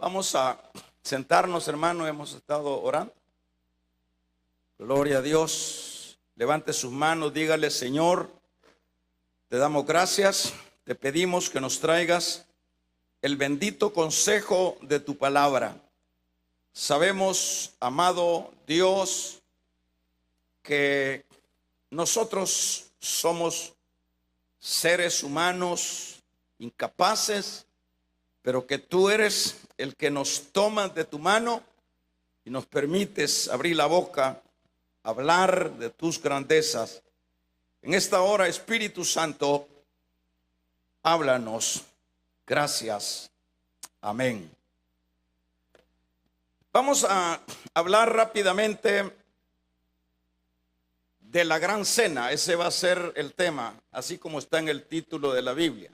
Vamos a sentarnos, hermano. Hemos estado orando. Gloria a Dios. Levante sus manos, dígale: Señor, te damos gracias. Te pedimos que nos traigas el bendito consejo de tu palabra. Sabemos, amado Dios, que nosotros somos seres humanos incapaces, pero que tú eres el que nos tomas de tu mano y nos permites abrir la boca, hablar de tus grandezas. En esta hora, Espíritu Santo, háblanos. Gracias. Amén. Vamos a hablar rápidamente de la gran cena. Ese va a ser el tema, así como está en el título de la Biblia.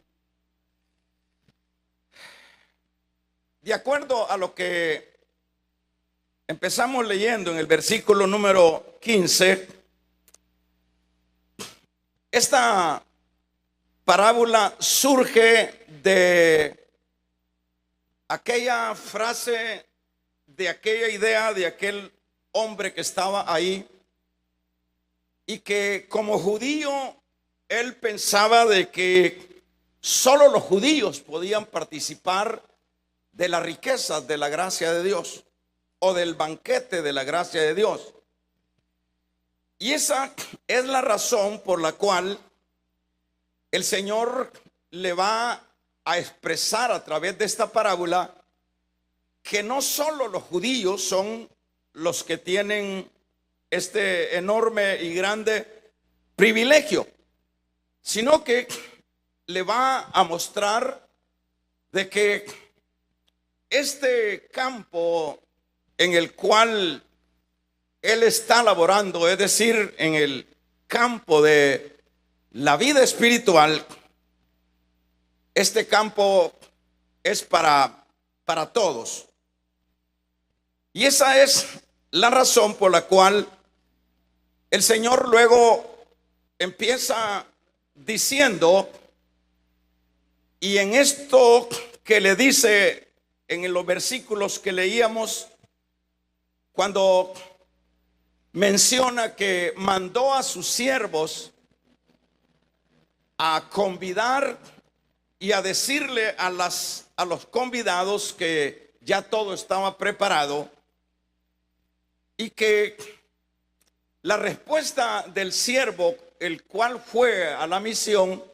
De acuerdo a lo que empezamos leyendo en el versículo número 15, esta parábola surge de aquella frase, de aquella idea de aquel hombre que estaba ahí y que como judío él pensaba de que solo los judíos podían participar de las riquezas de la gracia de Dios o del banquete de la gracia de Dios. Y esa es la razón por la cual el Señor le va a expresar a través de esta parábola que no solo los judíos son los que tienen este enorme y grande privilegio, sino que le va a mostrar de que este campo en el cual él está laborando, es decir, en el campo de la vida espiritual, este campo es para todos. Y esa es la razón por la cual el Señor luego empieza diciendo, y en esto que le dice en los versículos que leíamos, cuando menciona que mandó a sus siervos a convidar y a decirle a los convidados que ya todo estaba preparado, y que la respuesta del siervo, el cual fue a la misión,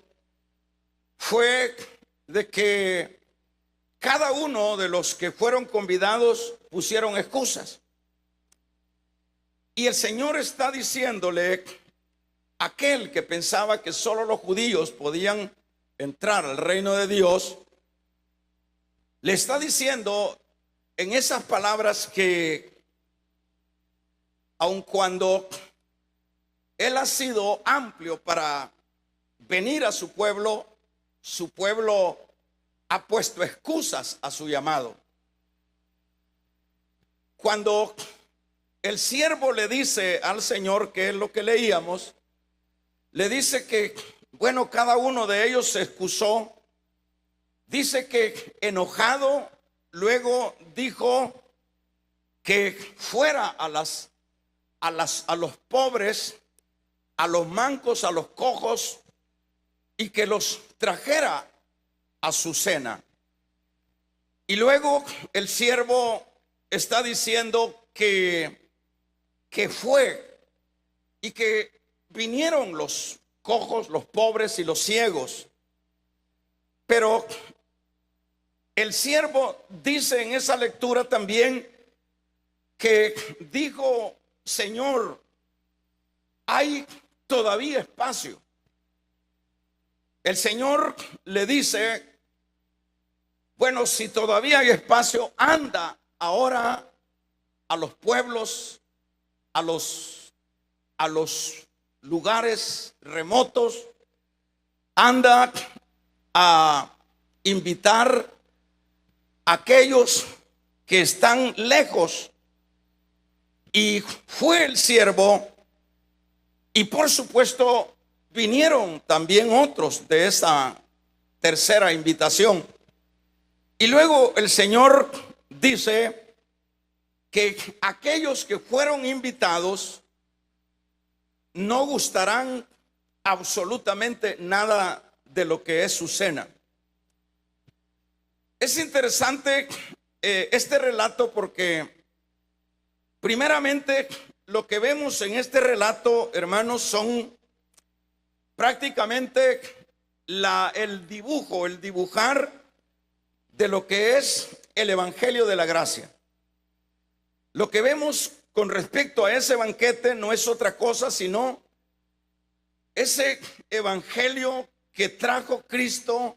fue de que cada uno de los que fueron convidados pusieron excusas. Y el Señor está diciéndole a aquel que pensaba que solo los judíos podían entrar al reino de Dios, le está diciendo en esas palabras que aun cuando Él ha sido amplio para venir a su pueblo ha puesto excusas a su llamado. Cuando el siervo le dice al Señor, que es lo que leíamos, le dice que, bueno, cada uno de ellos se excusó. Dice que enojado, luego dijo que fuera a los pobres, a los mancos, a los cojos, y que los trajera a su cena. Y luego el siervo está diciendo que fue y que vinieron los cojos, los pobres y los ciegos. Pero el siervo dice en esa lectura también que dijo: Señor, hay todavía espacio. El Señor le dice: bueno, si todavía hay espacio, anda ahora a los pueblos, a los lugares remotos, anda a invitar a aquellos que están lejos. Y fue el siervo, y por supuesto vinieron también otros de esa tercera invitación. Y luego el Señor dice que aquellos que fueron invitados no gustarán absolutamente nada de lo que es su cena. Es interesante este relato porque primeramente lo que vemos en este relato, hermanos, son prácticamente el dibujar de lo que es el Evangelio de la Gracia. Lo que vemos con respecto a ese banquete no es otra cosa sino ese Evangelio que trajo Cristo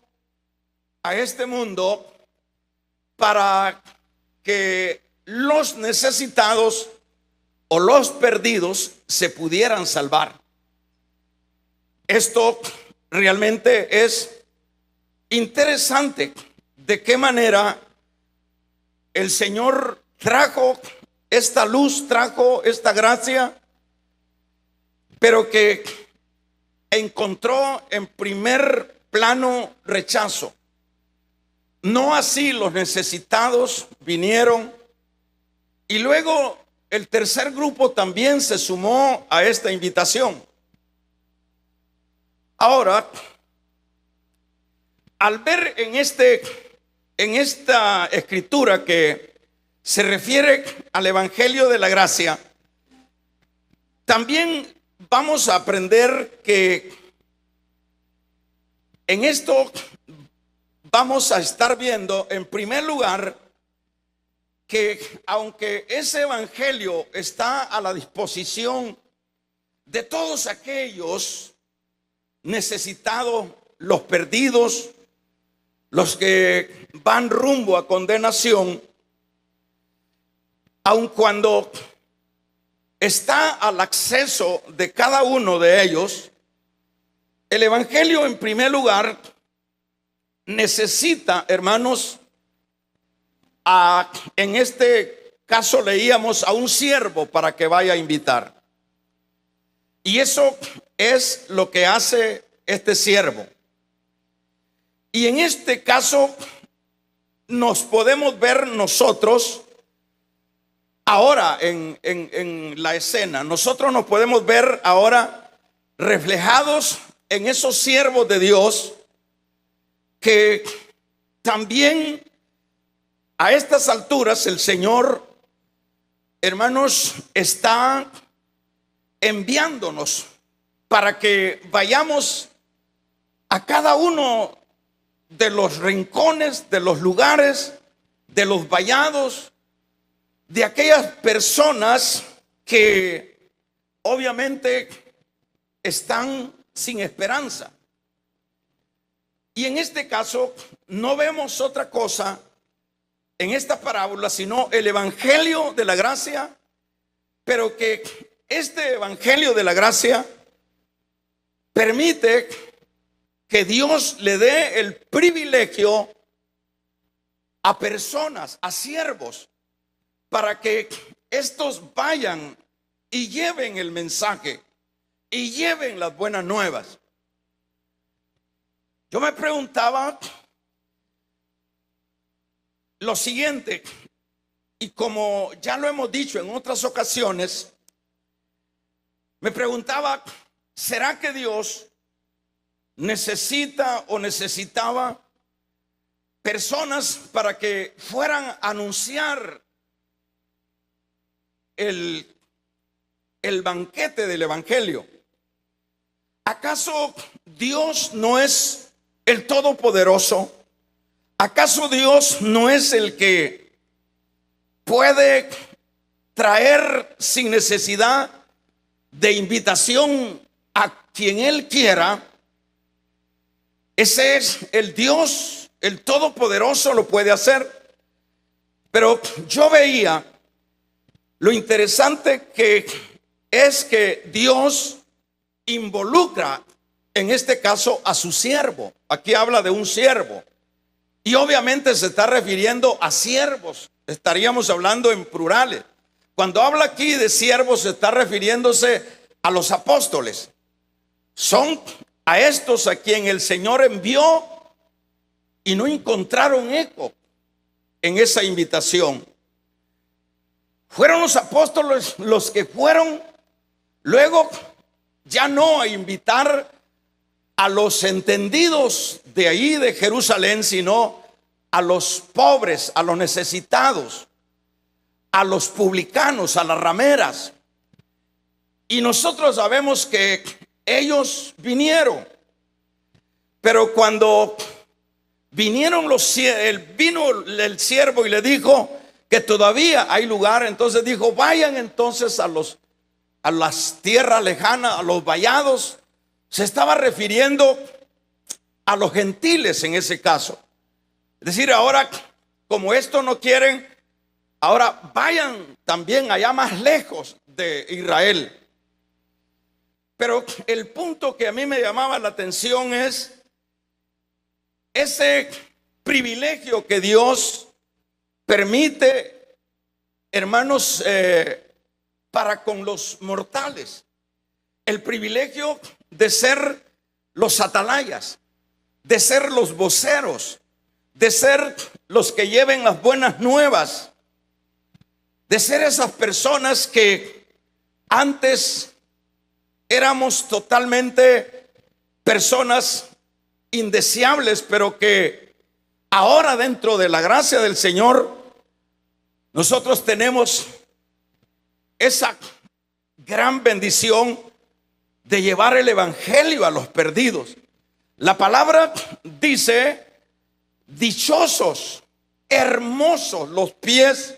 a este mundo para que los necesitados o los perdidos se pudieran salvar. Esto realmente es interesante, de qué manera el Señor trajo esta luz, trajo esta gracia, pero que encontró en primer plano rechazo. No así los necesitados vinieron, y luego el tercer grupo también se sumó a esta invitación. Ahora, al ver en esta escritura que se refiere al Evangelio de la Gracia, también vamos a aprender que en esto vamos a estar viendo, en primer lugar, que aunque ese Evangelio está a la disposición de todos aquellos necesitados, los perdidos, los que van rumbo a condenación, aun cuando está al acceso de cada uno de ellos, el Evangelio en primer lugar necesita, hermanos, en este caso leíamos a un siervo para que vaya a invitar. Y eso es lo que hace este siervo. Y en este caso nos podemos ver nosotros ahora en la escena. Nosotros nos podemos ver ahora reflejados en esos siervos de Dios que también a estas alturas el Señor, hermanos, está enviándonos para que vayamos a cada uno de los rincones, de los lugares, de los vallados, de aquellas personas que obviamente están sin esperanza. Y en este caso no vemos otra cosa en esta parábola sino el Evangelio de la Gracia, pero que este Evangelio de la Gracia permite que Dios le dé el privilegio a personas, a siervos, para que estos vayan y lleven el mensaje y lleven las buenas nuevas. Yo me preguntaba lo siguiente, y como ya lo hemos dicho en otras ocasiones, me preguntaba, ¿será que Dios necesita o necesitaba personas para que fueran a anunciar el banquete del Evangelio? ¿Acaso Dios no es el Todopoderoso? ¿Acaso Dios no es el que puede traer sin necesidad de invitación a quien Él quiera? Ese es el Dios, el Todopoderoso lo puede hacer. Pero yo veía lo interesante que es que Dios involucra en este caso a su siervo. Aquí habla de un siervo y obviamente se está refiriendo a siervos. Estaríamos hablando en plurales. Cuando habla aquí de siervos se está refiriéndose a los apóstoles. Son a estos a quien el Señor envió y no encontraron eco. en esa invitación. Fueron los apóstoles los que fueron luego ya no a invitar a los entendidos de ahí de Jerusalén, sino a los pobres, a los necesitados, a los publicanos, a las rameras. Y nosotros sabemos que ellos vinieron, pero cuando vinieron vino el siervo y le dijo que todavía hay lugar, entonces dijo: vayan entonces a las tierras lejanas, a los vallados. Se estaba refiriendo a los gentiles en ese caso. Es decir, ahora como esto no quieren, ahora vayan también allá más lejos de Israel. Pero el punto que a mí me llamaba la atención es ese privilegio que Dios permite, hermanos, para con los mortales. El privilegio de ser los atalayas, de ser los voceros, de ser los que lleven las buenas nuevas, de ser esas personas que antes éramos totalmente personas indeseables, pero que ahora dentro de la gracia del Señor nosotros tenemos esa gran bendición de llevar el evangelio a los perdidos. La palabra dice: dichosos, hermosos los pies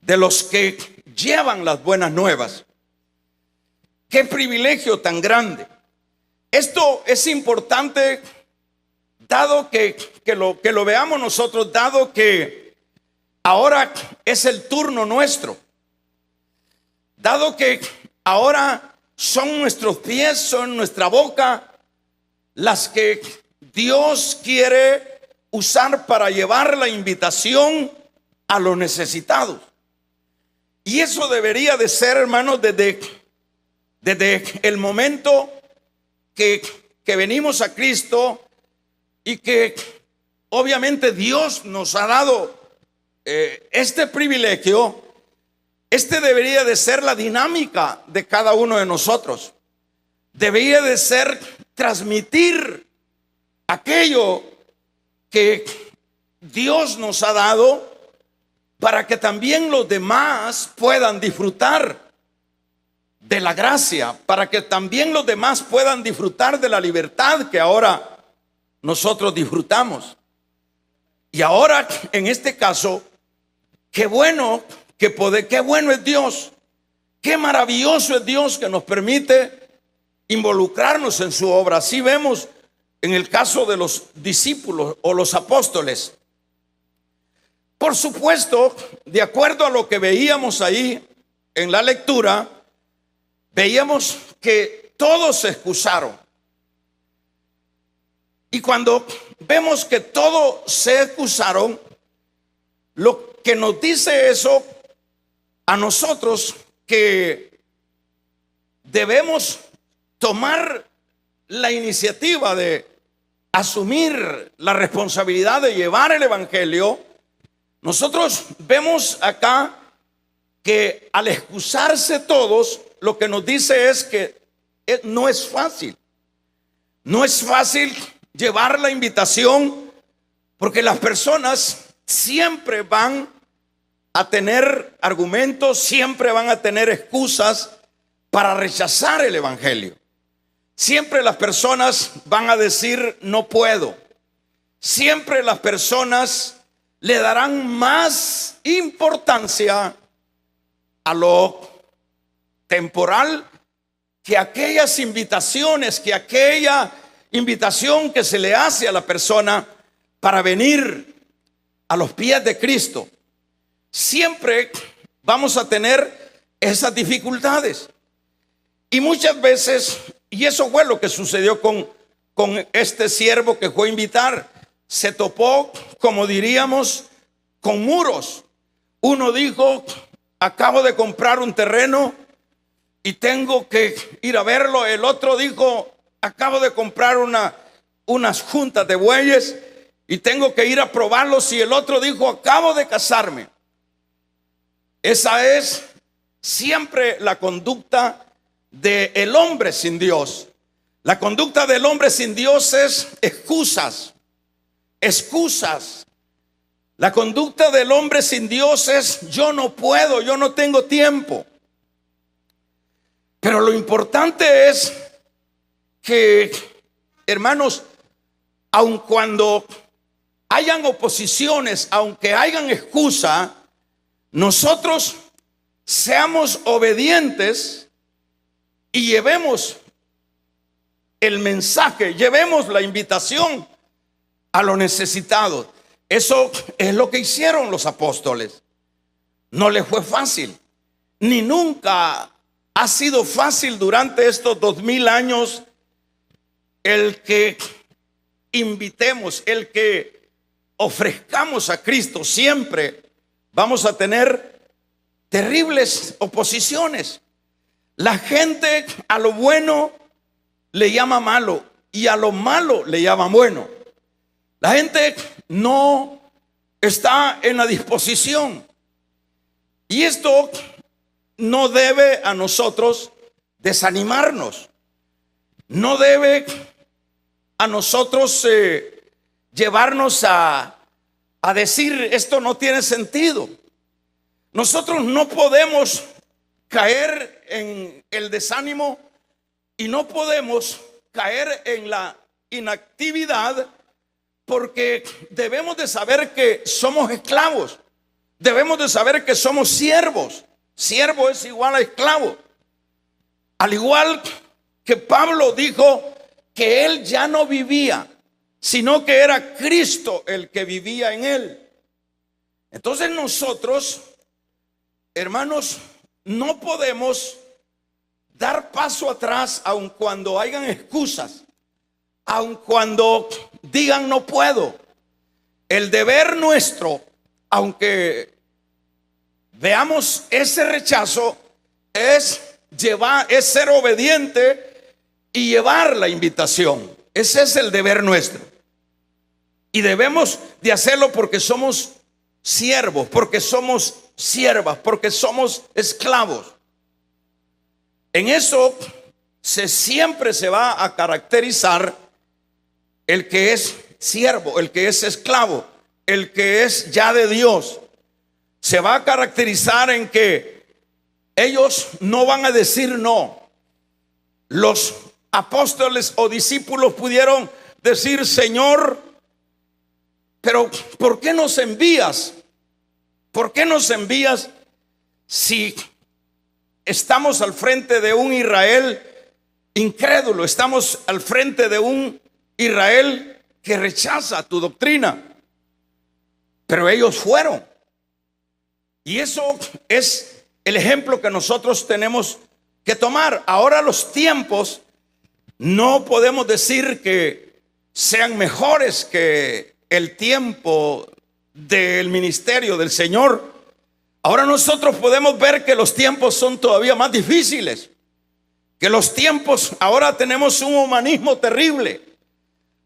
de los que llevan las buenas nuevas. Qué privilegio tan grande. Esto es importante, dado que lo veamos nosotros, dado que ahora es el turno nuestro, dado que ahora son nuestros pies, son nuestra boca las que Dios quiere usar para llevar la invitación a los necesitados. Y eso debería de ser, hermanos, desde el momento que venimos a Cristo, y que obviamente Dios nos ha dado este privilegio. Este debería de ser la dinámica de cada uno de nosotros. Debería de ser transmitir aquello que Dios nos ha dado, para que también los demás puedan disfrutar de la gracia, para que también los demás puedan disfrutar de la libertad que ahora nosotros disfrutamos. Y ahora, en este caso, qué bueno qué bueno es Dios, qué maravilloso es Dios que nos permite involucrarnos en su obra. Así vemos en el caso de los discípulos o los apóstoles. Por supuesto, de acuerdo a lo que veíamos ahí en la lectura, veíamos que todos se excusaron. Y cuando vemos que todos se excusaron, lo que nos dice eso a nosotros, que debemos tomar la iniciativa de asumir la responsabilidad de llevar el evangelio. Nosotros vemos acá que al excusarse todos, lo que nos dice es que no es fácil. No es fácil llevar la invitación, porque las personas siempre van a tener argumentos, siempre van a tener excusas para rechazar el evangelio. Siempre las personas van a decir: no puedo. Siempre las personas le darán más importancia a lo temporal que aquellas invitaciones, que aquella invitación que se le hace a la persona para venir a los pies de Cristo. Siempre vamos a tener esas dificultades. Y muchas veces, y eso fue lo que sucedió con este siervo que fue a invitar, se topó, como diríamos, con muros. Uno dijo: acabo de comprar un terreno y tengo que ir a verlo. El otro dijo: acabo de comprar unas juntas de bueyes y tengo que ir a probarlo si el otro dijo acabo de casarme. Esa es siempre la conducta del hombre sin Dios. La conducta del hombre sin Dios es excusas. La conducta del hombre sin Dios es yo no puedo, yo no tengo tiempo. Pero lo importante es que, hermanos, aun cuando hayan oposiciones, aunque hayan excusa, nosotros seamos obedientes y llevemos el mensaje, llevemos la invitación a los necesitados. Eso es lo que hicieron los apóstoles. No les fue fácil, ni nunca ha sido fácil durante estos 2000 años el que invitemos, el que ofrezcamos a Cristo. Siempre vamos a tener terribles oposiciones. La gente a lo bueno le llama malo y a lo malo le llama bueno. La gente no está en la disposición. Y esto no debe a nosotros desanimarnos. No debe a nosotros llevarnos a decir esto no tiene sentido. Nosotros no podemos caer en el desánimo y no podemos caer en la inactividad, porque debemos de saber que somos esclavos. Debemos de saber que somos siervos. Siervo es igual a esclavo. Al igual que Pablo dijo que él ya no vivía, sino que era Cristo el que vivía en él. Entonces nosotros, hermanos, no podemos dar paso atrás aun cuando hayan excusas, aun cuando digan no puedo. El deber nuestro, aunque veamos ese rechazo, es ser obediente y llevar la invitación. Ese es el deber nuestro. Y debemos de hacerlo porque somos siervos, porque somos siervas, porque somos esclavos. En eso siempre se va a caracterizar el que es siervo, el que es esclavo, el que es ya de Dios. Se va a caracterizar en que ellos no van a decir no. Los apóstoles o discípulos pudieron decir: Señor, pero ¿por qué nos envías? ¿Por qué nos envías si estamos al frente de un Israel incrédulo? Estamos al frente de un Israel que rechaza tu doctrina. Pero ellos fueron. Y eso es el ejemplo que nosotros tenemos que tomar. Ahora los tiempos no podemos decir que sean mejores que el tiempo del ministerio del Señor. Ahora nosotros podemos ver que los tiempos son todavía más difíciles. Que los tiempos, ahora tenemos un humanismo terrible.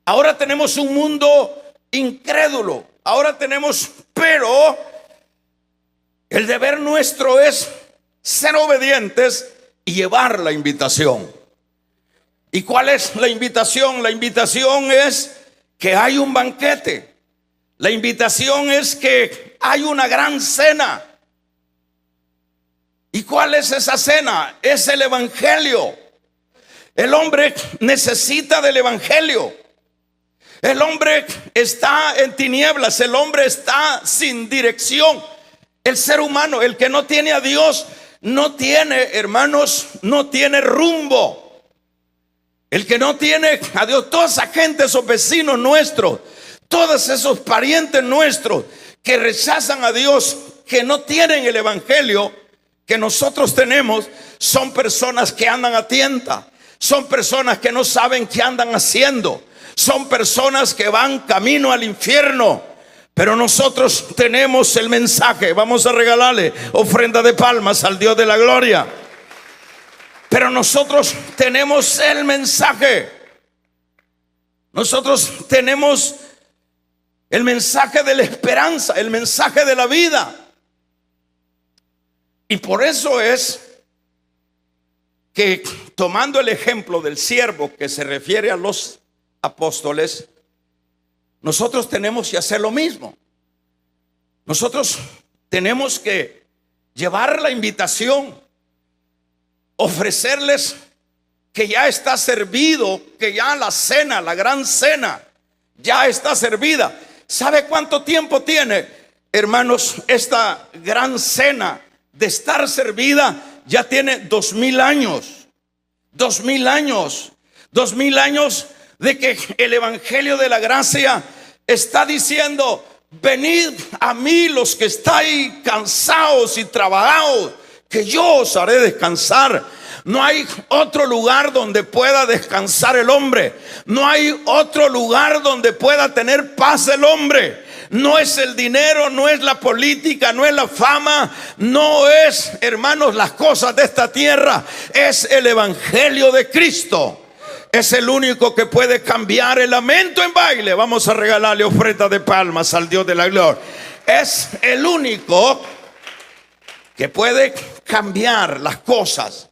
Ahora tenemos un mundo incrédulo. Ahora tenemos, pero el deber nuestro es ser obedientes y llevar la invitación. ¿Y cuál es la invitación? La invitación es que hay un banquete. La invitación es que hay una gran cena. ¿Y cuál es esa cena? Es el evangelio. El hombre necesita del evangelio. El hombre está en tinieblas. El hombre está sin dirección. El ser humano, el que no tiene a Dios, no tiene, hermanos, no tiene rumbo. El que no tiene a Dios, toda esa gente, esos vecinos nuestros, todos esos parientes nuestros que rechazan a Dios, que no tienen el evangelio que nosotros tenemos, son personas que andan a tienta, son personas que no saben qué andan haciendo, son personas que van camino al infierno. Pero nosotros tenemos el mensaje. Vamos a regalarle ofrenda de palmas al Dios de la gloria. Pero nosotros tenemos el mensaje. Nosotros tenemos el mensaje de la esperanza, el mensaje de la vida. Y por eso es que, tomando el ejemplo del siervo que se refiere a los apóstoles, nosotros tenemos que hacer lo mismo. Nosotros tenemos que llevar la invitación, ofrecerles que ya está servido, que ya la cena, la gran cena, ya está servida. ¿Sabe cuánto tiempo tiene, hermanos, esta gran cena de estar servida? Ya tiene 2000 años. 2000 años. 2000 años de que el evangelio de la gracia está diciendo: venid a mí los que estáis cansados y trabajados, que yo os haré descansar. No hay otro lugar donde pueda descansar el hombre. No hay otro lugar donde pueda tener paz el hombre. No es el dinero, no es la política, no es la fama, no es, hermanos, las cosas de esta tierra. Es el evangelio de Cristo. Es el único que puede cambiar el lamento en baile. Vamos a regalarle ofrenda de palmas al Dios de la gloria. Es el único que puede cambiar las cosas.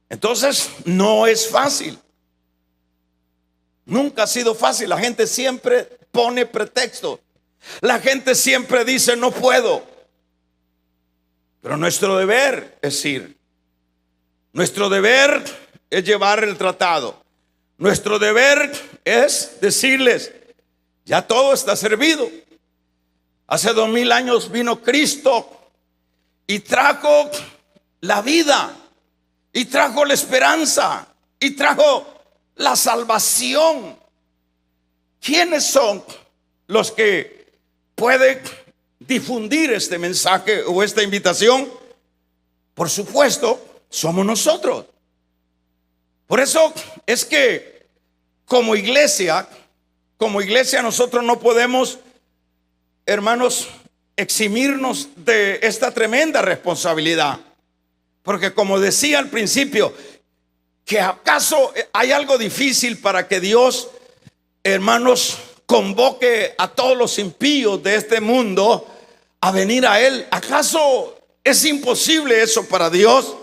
Entonces no es fácil. Nunca ha sido fácil. La gente siempre pone pretexto. La gente siempre dice: no puedo. Pero nuestro deber es ir. Nuestro deber es llevar el tratado. Nuestro deber es decirles: ya todo está servido. Hace 2000 años vino Cristo y trajo la vida, y trajo la esperanza, y trajo la salvación. ¿Quiénes son los que pueden difundir este mensaje o esta invitación? Por supuesto, somos nosotros. Por eso es que como iglesia nosotros no podemos, hermanos, eximirnos de esta tremenda responsabilidad. Porque como decía al principio, ¿que acaso hay algo difícil para que Dios, hermanos, convoque a todos los impíos de este mundo a venir a Él? ¿Acaso es imposible eso para Dios?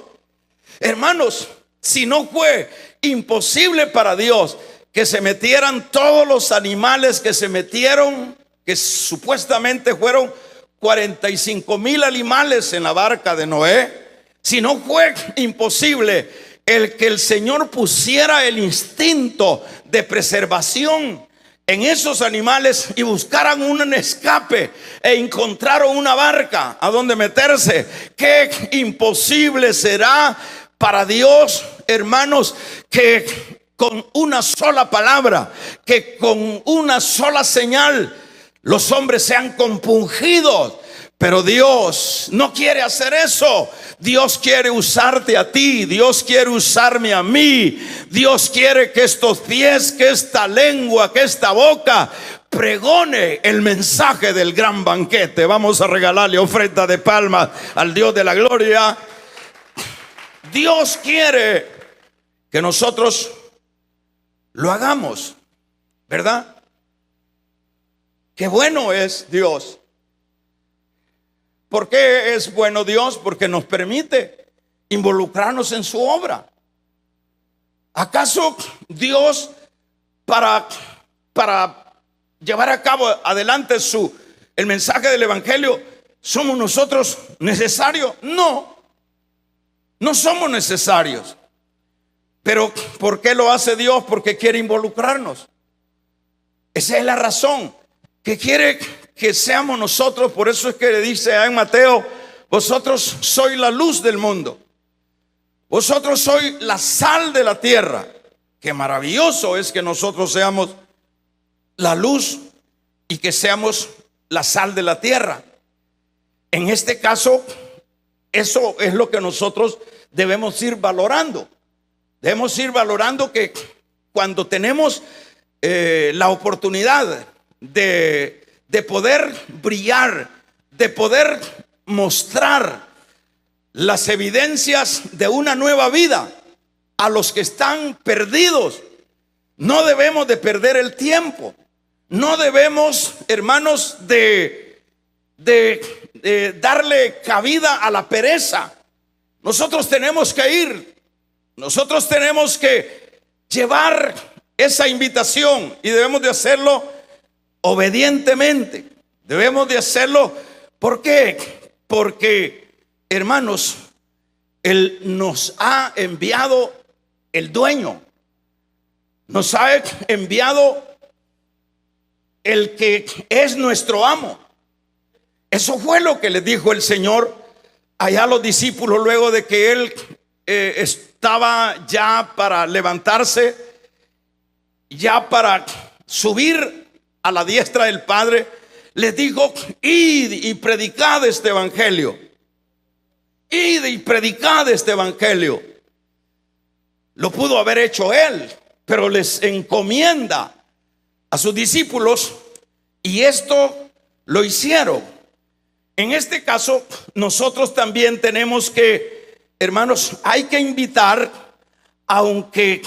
Hermanos, si no fue imposible para Dios que se metieran todos los animales que se metieron, que supuestamente fueron 45,000 animales en la barca de Noé, si no fue imposible el que el Señor pusiera el instinto de preservación en esos animales y buscaran un escape e encontraron una barca a donde meterse, ¿qué imposible será para Dios, hermanos, que con una sola palabra, que con una sola señal los hombres sean compungidos? Pero Dios no quiere hacer eso. Dios quiere usarte a ti. Dios quiere usarme a mí. Dios quiere que estos pies, que esta lengua, que esta boca pregone el mensaje del gran banquete. Vamos a regalarle ofrenda de palmas al Dios de la gloria. Dios quiere que nosotros lo hagamos, ¿verdad? Qué bueno es Dios. ¿Por qué es bueno Dios? Porque nos permite involucrarnos en su obra. ¿Acaso Dios para llevar a cabo adelante el mensaje del evangelio, somos nosotros necesarios? No, no somos necesarios. Pero ¿por qué lo hace Dios? Porque quiere involucrarnos. Esa es la razón, que quiere que seamos nosotros. Por eso es que le dice en Mateo: vosotros sois la luz del mundo, vosotros sois la sal de la tierra. Qué maravilloso es que nosotros seamos la luz y que seamos la sal de la tierra. En este caso, eso es lo que nosotros debemos ir valorando. Debemos ir valorando que cuando tenemos la oportunidad de poder brillar, de poder mostrar las evidencias de una nueva vida a los que están perdidos, no debemos de perder el tiempo. no debemos, hermanos, de darle cabida a la pereza. Nosotros tenemos que ir, nosotros tenemos que llevar esa invitación y debemos de hacerlo obedientemente. Debemos de hacerlo. ¿Por qué? Porque, hermanos, Él nos ha enviado el dueño, nos ha enviado el que es nuestro amo. Eso fue lo que le dijo el Señor allá a los discípulos luego de que Él estaba ya para levantarse, ya para subir a la diestra del Padre. Les dijo: id y predicad este evangelio. Id y predicad este evangelio. Lo pudo haber hecho Él, pero les encomienda a sus discípulos y esto lo hicieron. En este caso, nosotros también tenemos que, hermanos, hay que invitar, aunque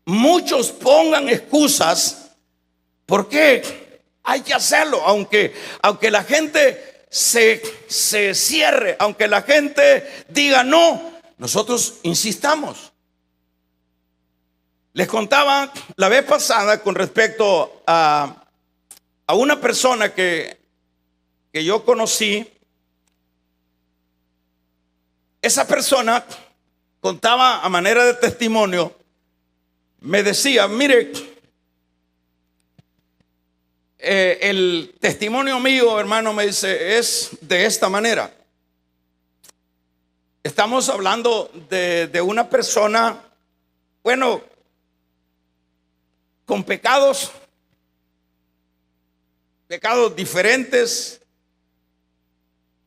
muchos pongan excusas. ¿Por qué? Hay que hacerlo, aunque la gente se cierre, aunque la gente diga no, nosotros insistamos. Les contaba la vez pasada con respecto a una persona que yo conocí. Esa persona contaba a manera de testimonio, me decía: mire, el testimonio mío, hermano, me dice, es de esta manera. Estamos hablando de una persona, bueno, con pecados diferentes,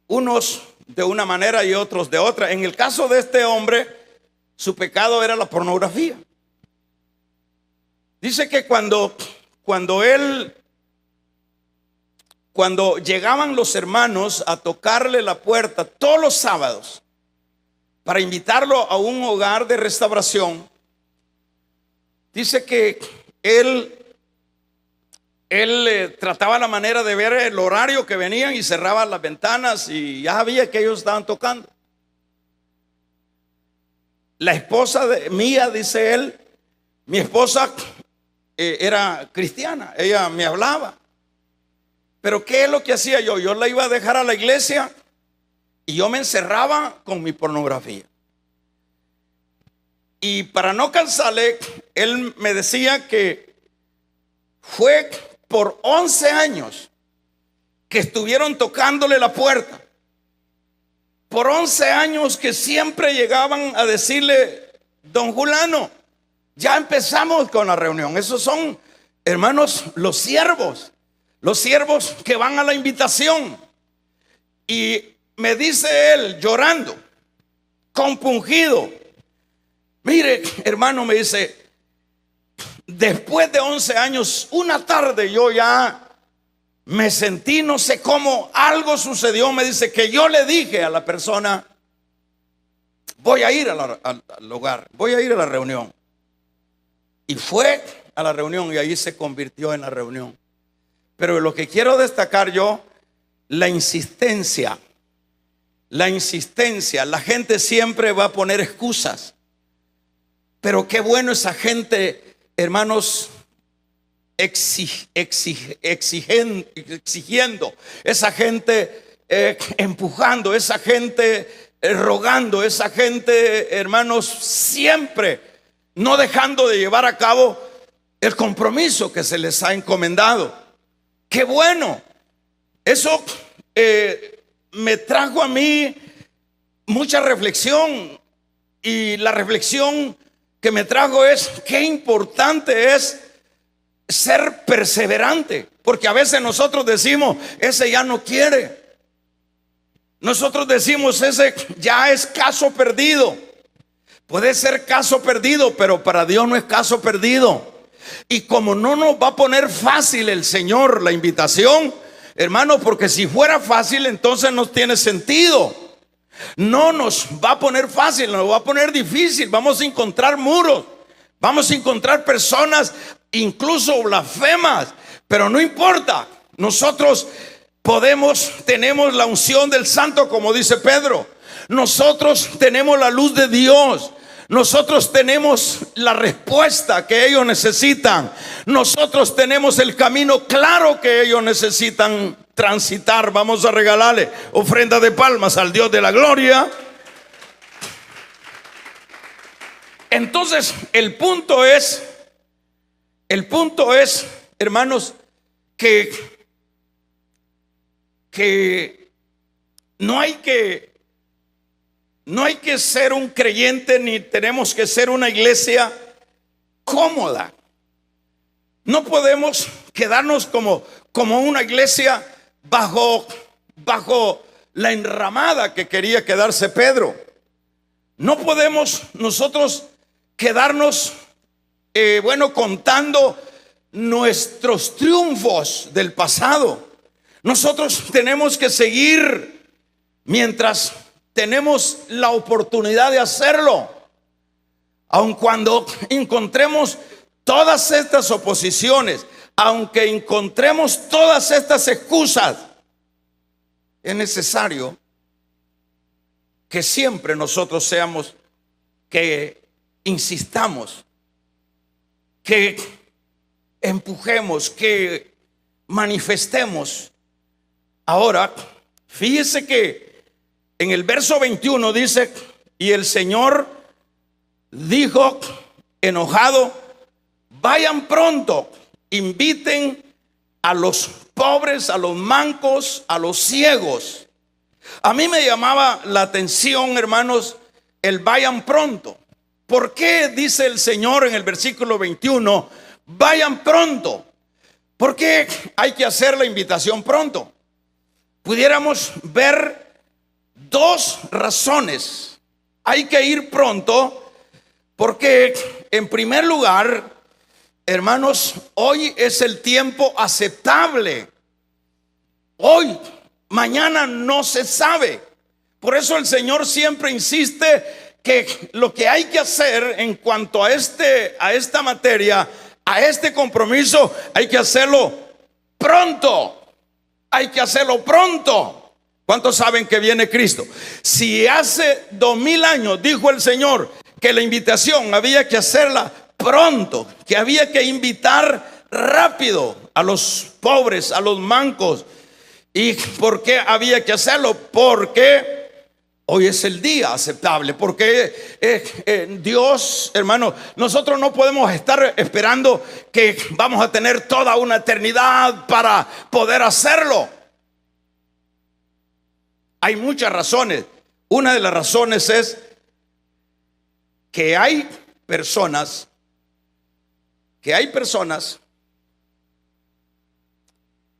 unos de una manera y otros de otra. En el caso de este hombre, su pecado era la pornografía. Dice que cuando llegaban los hermanos a tocarle la puerta todos los sábados para invitarlo a un hogar de restauración, dice que él trataba la manera de ver el horario que venían y cerraba las ventanas y ya sabía que ellos estaban tocando. La esposa mía, dice él, mi esposa era cristiana, ella me hablaba. Pero ¿qué es lo que hacía yo? Yo la iba a dejar a la iglesia y yo me encerraba con mi pornografía. Y para no cansarle, él me decía que fue por 11 años que estuvieron tocándole la puerta. Por 11 años que siempre llegaban a decirle: don Julano, ya empezamos con la reunión. Esos son, hermanos, los siervos que van a la invitación. Y me dice él, llorando, compungido: mire, hermano, me dice, después de 11 años, una tarde yo ya me sentí, no sé cómo, algo sucedió. Me dice que yo le dije a la persona: voy a ir al hogar, voy a ir a la reunión. Y fue a la reunión y ahí se convirtió en la reunión. Pero lo que quiero destacar yo, la insistencia. La gente siempre va a poner excusas. Pero qué bueno esa gente, hermanos, exigiendo, esa gente empujando, esa gente rogando, esa gente, hermanos, siempre no dejando de llevar a cabo el compromiso que se les ha encomendado. Qué bueno. Eso me trajo a mí mucha reflexión, y la reflexión que me trajo es qué importante es ser perseverante, porque a veces nosotros decimos: ese ya no quiere. Nosotros decimos: ese ya es caso perdido. Puede ser caso perdido, pero para Dios no es caso perdido. Y como no nos va a poner fácil el Señor la invitación, hermano, porque si fuera fácil entonces no tiene sentido. No nos va a poner fácil, nos va a poner difícil. Vamos a encontrar muros, vamos a encontrar personas incluso blasfemas, pero no importa. Nosotros tenemos la unción del Santo, como dice Pedro. Nosotros tenemos la luz de Dios. Nosotros tenemos la respuesta que ellos necesitan. Nosotros tenemos el camino claro que ellos necesitan transitar. Vamos a regalarle ofrenda de palmas al Dios de la gloria. Entonces, el punto es, hermanos, que no hay que ser un creyente, ni tenemos que ser una iglesia cómoda. No podemos quedarnos como una iglesia bajo la enramada que quería quedarse Pedro. No podemos nosotros quedarnos contando nuestros triunfos del pasado. Nosotros tenemos que seguir mientras tenemos la oportunidad de hacerlo, aun cuando encontremos todas estas oposiciones, aunque encontremos todas estas excusas. Es necesario que siempre nosotros seamos, que insistamos, que empujemos, que manifestemos. Ahora, fíjese que en el verso 21 dice: y el Señor dijo enojado: vayan pronto, inviten a los pobres, a los mancos, a los ciegos. A mí me llamaba la atención, hermanos, el vayan pronto. ¿Por qué dice el Señor en el versículo 21, vayan pronto? ¿Por qué hay que hacer la invitación pronto? Pudiéramos ver dos razones. Hay que ir pronto porque, en primer lugar, hermanos, hoy es el tiempo aceptable. Hoy, mañana no se sabe. Por eso el Señor siempre insiste que lo que hay que hacer en cuanto a esta materia, a este compromiso, hay que hacerlo pronto. Hay que hacerlo pronto. ¿Cuántos saben que viene Cristo? Si hace 2000 años dijo el Señor que la invitación había que hacerla pronto, que había que invitar rápido a los pobres, a los mancos. ¿Y por qué había que hacerlo? Porque hoy es el día aceptable. Porque Dios, hermano, nosotros no podemos estar esperando que vamos a tener toda una eternidad para poder hacerlo. Hay muchas razones. Una de las razones es que hay personas que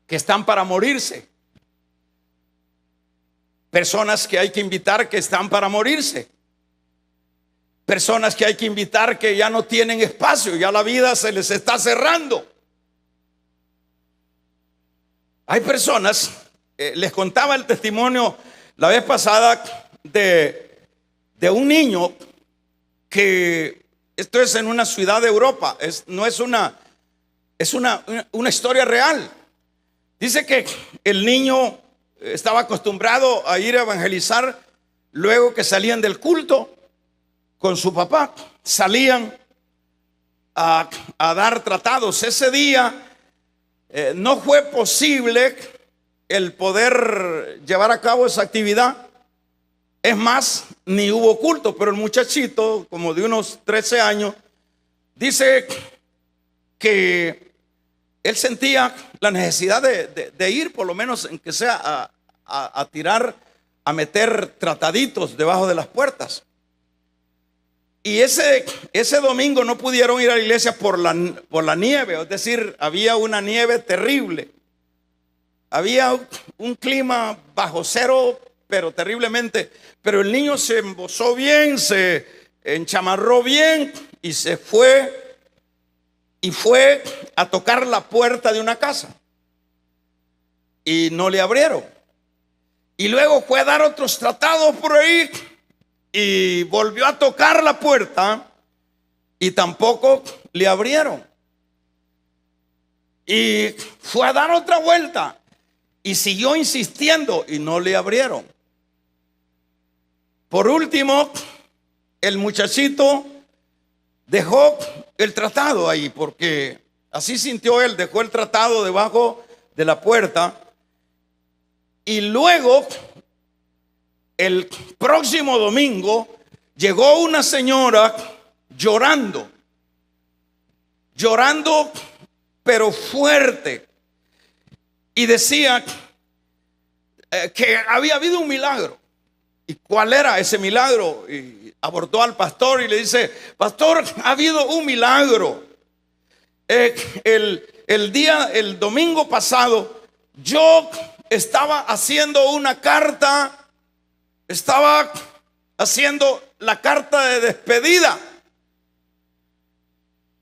están para morirse. Personas que hay que invitar que están para morirse. Personas que hay que invitar que ya no tienen espacio, ya la vida se les está cerrando. Hay personas, les contaba el testimonio la vez pasada de un niño que, esto es en una ciudad de Europa, es una historia real. Dice que el niño estaba acostumbrado a ir a evangelizar luego que salían del culto con su papá. Salían a dar tratados. Ese día no fue posible el poder llevar a cabo esa actividad. Es más, ni hubo culto, pero el muchachito, como de unos 13 años, dice que él sentía la necesidad de ir, por lo menos en que sea a tirar, a meter trataditos debajo de las puertas. Y ese domingo no pudieron ir a la iglesia por la nieve, es decir, había una nieve terrible. Había un clima bajo cero, pero terriblemente. Pero el niño se embozó bien, se enchamarró bien y se fue. Y fue a tocar la puerta de una casa. Y no le abrieron. Y luego fue a dar otros tratados por ahí. Y volvió a tocar la puerta. Y tampoco le abrieron. Y fue a dar otra vuelta y siguió insistiendo y no le abrieron. Por último, el muchachito dejó el tratado ahí, porque así sintió él, dejó el tratado debajo de la puerta. Y luego, el próximo domingo, llegó una señora llorando, pero fuerte, y decía que había habido un milagro. ¿Y cuál era ese milagro? Y abordó al pastor y le dice: pastor, ha habido un milagro. El domingo pasado, yo estaba haciendo una carta, estaba haciendo la carta de despedida.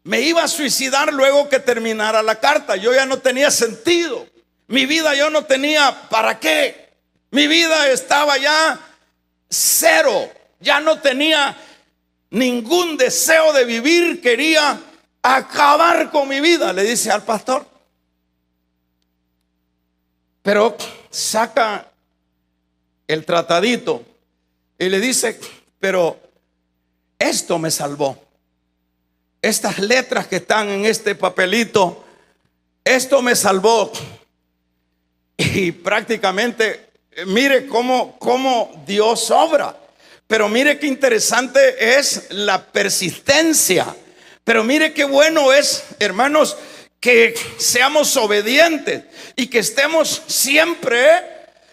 Me iba a suicidar luego que terminara la carta. Yo ya no tenía sentido. Mi vida yo no tenía para qué. Mi vida estaba ya cero. Ya no tenía ningún deseo de vivir. Quería acabar con mi vida, le dice al pastor. Pero saca el tratadito y le dice: pero esto me salvó. Estas letras que están en este papelito, esto me salvó. Y prácticamente, mire cómo Dios obra. Pero mire qué interesante es la persistencia. Pero mire qué bueno es, hermanos, que seamos obedientes y que estemos siempre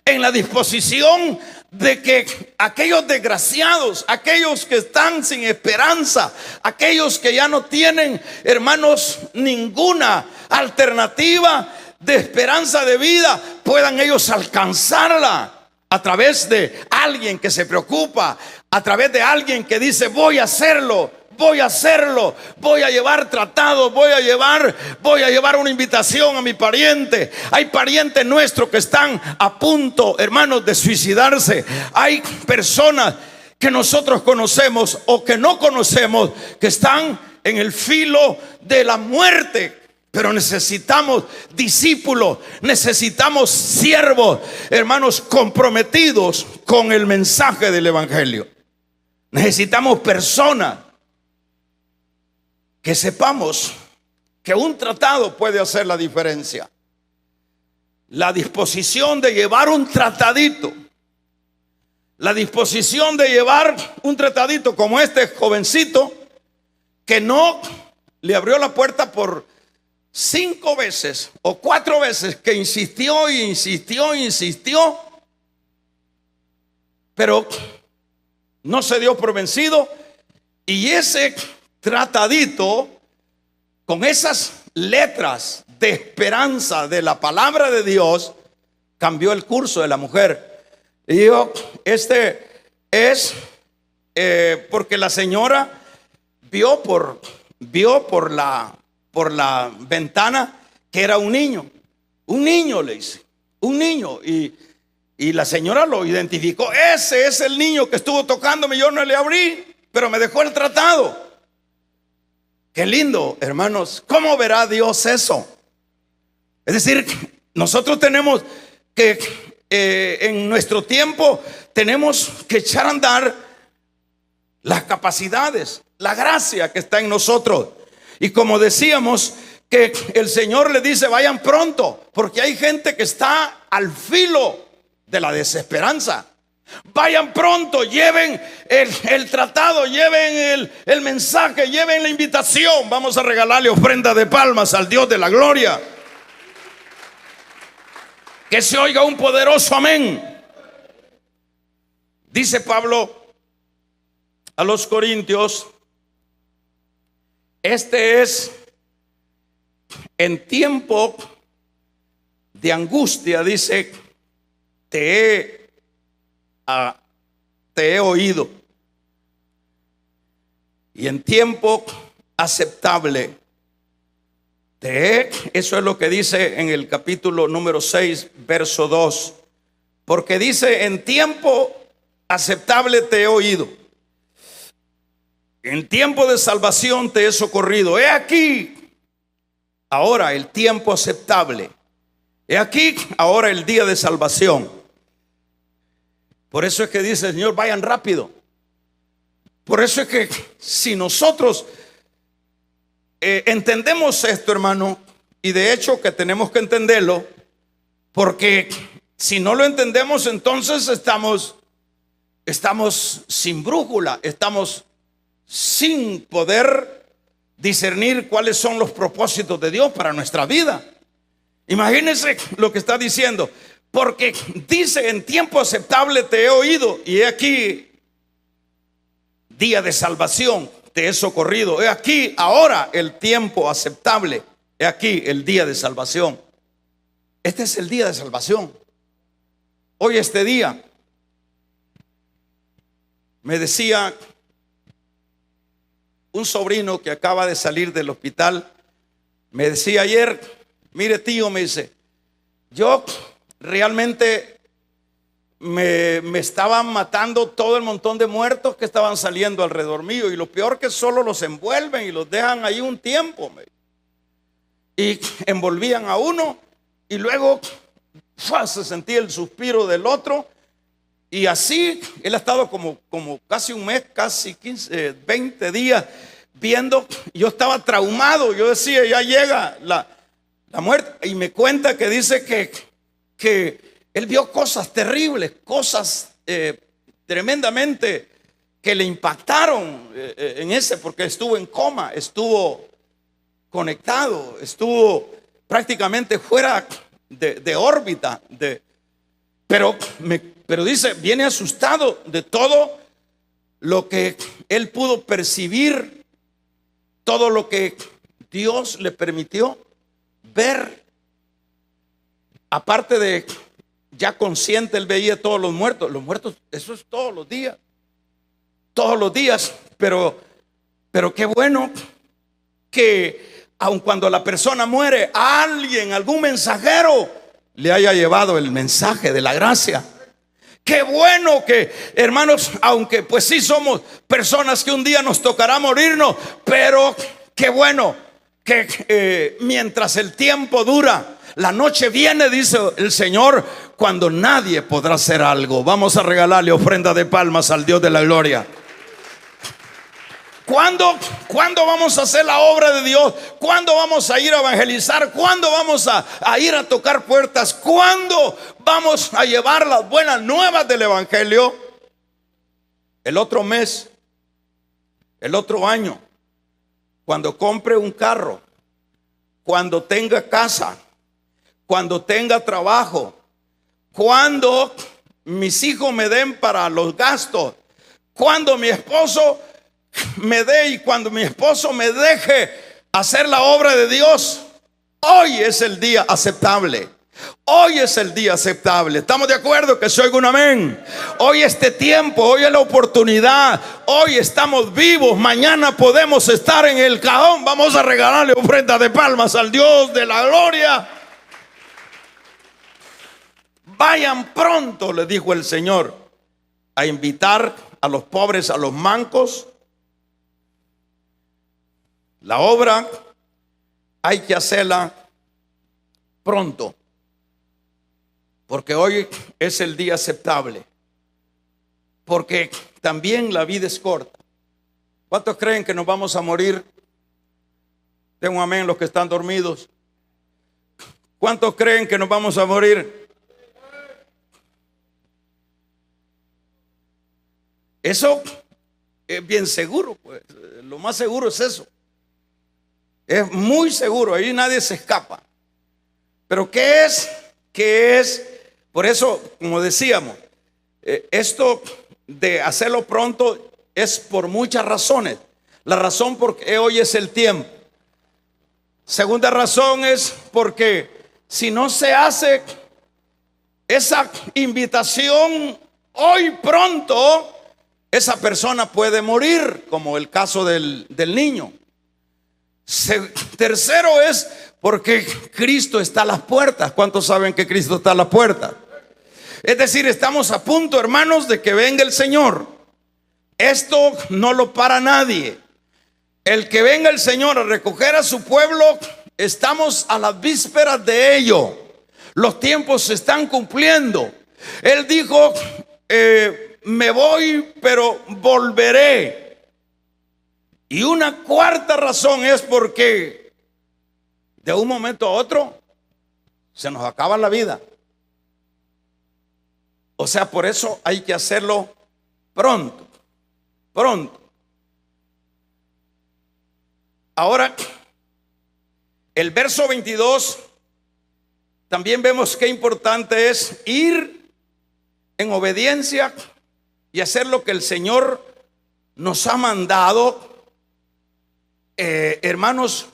en la disposición de que aquellos desgraciados, aquellos que están sin esperanza, aquellos que ya no tienen, hermanos, ninguna alternativa de esperanza de vida, puedan ellos alcanzarla a través de alguien que se preocupa, a través de alguien que dice: voy a hacerlo, voy a llevar tratados, voy a llevar una invitación a mi pariente. Hay parientes nuestros que están a punto, hermanos, de suicidarse. Hay personas que nosotros conocemos o que no conocemos que están en el filo de la muerte. Pero necesitamos discípulos, necesitamos siervos, hermanos, comprometidos con el mensaje del evangelio. Necesitamos personas que sepamos que un tratado puede hacer la diferencia. La disposición de llevar un tratadito, la disposición de llevar un tratadito como este jovencito, que no le abrió la puerta por 5 veces o 4 veces, que insistió y insistió, pero no se dio por vencido. Y ese tratadito, con esas letras de esperanza de la palabra de Dios, cambió el curso de la mujer. Y digo, este es porque la señora vio por la ventana que era un niño, le dice, un niño. Y la señora lo identificó: ese es el niño que estuvo tocándome, yo no le abrí, pero me dejó el tratado. Qué lindo, hermanos. ¿Cómo verá Dios eso? Es decir, nosotros tenemos que en nuestro tiempo tenemos que echar a andar las capacidades, la gracia que está en nosotros. Y como decíamos, que el Señor le dice: vayan pronto, porque hay gente que está al filo de la desesperanza. Vayan pronto, lleven el tratado, lleven el mensaje, lleven la invitación. Vamos a regalarle ofrenda de palmas al Dios de la gloria. Que se oiga un poderoso amén. Dice Pablo a los Corintios: este es en tiempo de angustia, dice, te he oído, y en tiempo aceptable eso es lo que dice en el capítulo número 6, verso 2. Porque dice: en tiempo aceptable te he oído, en tiempo de salvación te he socorrido. He aquí, ahora el tiempo aceptable. He aquí ahora el día de salvación. Por eso es que dice el Señor, vayan rápido. Por eso es que si nosotros entendemos esto, hermano, y de hecho que tenemos que entenderlo, porque si no lo entendemos, entonces estamos sin brújula, estamos sin poder discernir cuáles son los propósitos de Dios para nuestra vida. Imagínense lo que está diciendo, porque dice: en tiempo aceptable te he oído, y he aquí día de salvación te he socorrido. He aquí ahora el tiempo aceptable, he aquí el día de salvación. Este es el día de salvación. Hoy este día, me decía un sobrino que acaba de salir del hospital, me decía ayer: mire tío, me dice, yo realmente me estaban matando todo el montón de muertos que estaban saliendo alrededor mío, y lo peor que solo los envuelven y los dejan ahí un tiempo, y envolvían a uno y luego se sentía el suspiro del otro, y así él ha estado como casi un mes, casi 15, 20 días viendo. Yo estaba traumado, yo decía: ya llega la muerte. Y me cuenta que dice que él vio cosas terribles, cosas tremendamente que le impactaron en ese, porque estuvo en coma, estuvo conectado, estuvo prácticamente fuera de órbita, pero dice, viene asustado de todo lo que él pudo percibir, todo lo que Dios le permitió ver. Aparte de ya consciente, él veía todos los muertos, eso es todos los días, pero qué bueno que aun cuando la persona muere, alguien, algún mensajero le haya llevado el mensaje de la gracia. Qué bueno que, hermanos, aunque pues sí somos personas que un día nos tocará morirnos, pero qué bueno que mientras el tiempo dura, la noche viene, dice el Señor, cuando nadie podrá hacer algo. Vamos a regalarle ofrenda de palmas al Dios de la gloria. ¿Cuándo vamos a hacer la obra de Dios? ¿Cuándo vamos a ir a evangelizar? ¿Cuándo vamos a ir a tocar puertas? ¿Cuándo vamos a llevar las buenas nuevas del evangelio? El otro mes, el otro año, cuando compre un carro, cuando tenga casa, cuando tenga trabajo, cuando mis hijos me den para los gastos, cuando mi esposo me dé y cuando mi esposo me deje hacer la obra de Dios. Hoy es el día aceptable. Hoy es el día aceptable. ¿Estamos de acuerdo? Que se oiga un amén. Hoy este tiempo, hoy es la oportunidad. Hoy estamos vivos. Mañana podemos estar en el cajón. Vamos a regalarle ofrenda de palmas al Dios de la gloria. Vayan pronto, le dijo el Señor, a invitar a los pobres, a los mancos. La obra hay que hacerla pronto, porque hoy es el día aceptable, porque también la vida es corta. ¿Cuántos creen que nos vamos a morir? Den un amén los que están dormidos. ¿Cuántos creen que nos vamos a morir? Eso es bien seguro, pues. Lo más seguro es eso. Es muy seguro, ahí nadie se escapa. Pero ¿qué es? ¿Qué es? Por eso, como decíamos, esto de hacerlo pronto es por muchas razones. La razón porque hoy es el tiempo. Segunda razón es porque si no se hace esa invitación hoy pronto, esa persona puede morir, como el caso del niño. Tercero es porque Cristo está a las puertas. ¿Cuántos saben que Cristo está a las puertas? Es decir, estamos a punto, hermanos, de que venga el Señor. Esto no lo para nadie. El que venga el Señor a recoger a su pueblo estamos a las vísperas de ello. Los tiempos se están cumpliendo. Él dijo, me voy, pero volveré. Y una cuarta razón es porque de un momento a otro se nos acaba la vida. O sea, por eso hay que hacerlo pronto, pronto. Ahora, el verso 22, también vemos qué importante es ir en obediencia y hacer lo que el Señor nos ha mandado, hermanos,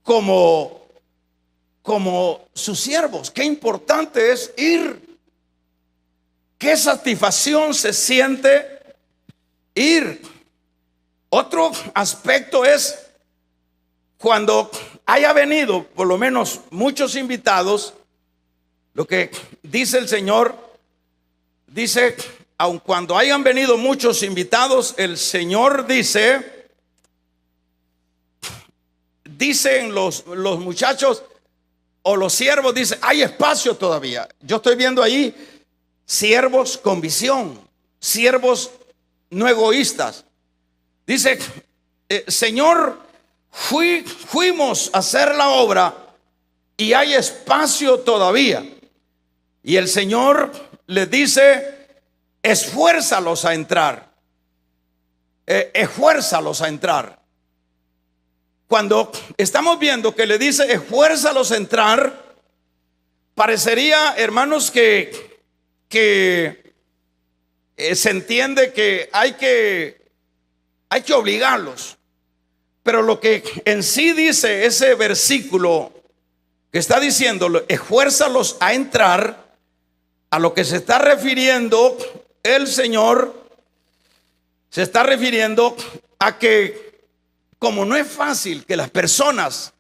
como sus siervos. Qué importante es ir. Qué satisfacción se siente ir. Otro aspecto es cuando haya venido por lo menos muchos invitados. Lo que dice el Señor, dice, aun cuando hayan venido muchos invitados, el Señor dicen los muchachos o los siervos, dice, hay espacio todavía. Yo estoy viendo ahí siervos con visión, siervos no egoístas. Dice, Señor, fuimos a hacer la obra y hay espacio todavía. Y el Señor les dice, esfuérzalos a entrar. Esfuérzalos a entrar. Cuando estamos viendo que le dice, esfuérzalos a entrar, parecería, hermanos, que se entiende que hay que obligarlos. Pero lo que en sí dice ese versículo que está diciendo, esfuérzalos a entrar, a lo que se está refiriendo el Señor, se está refiriendo a que como no es fácil que las personas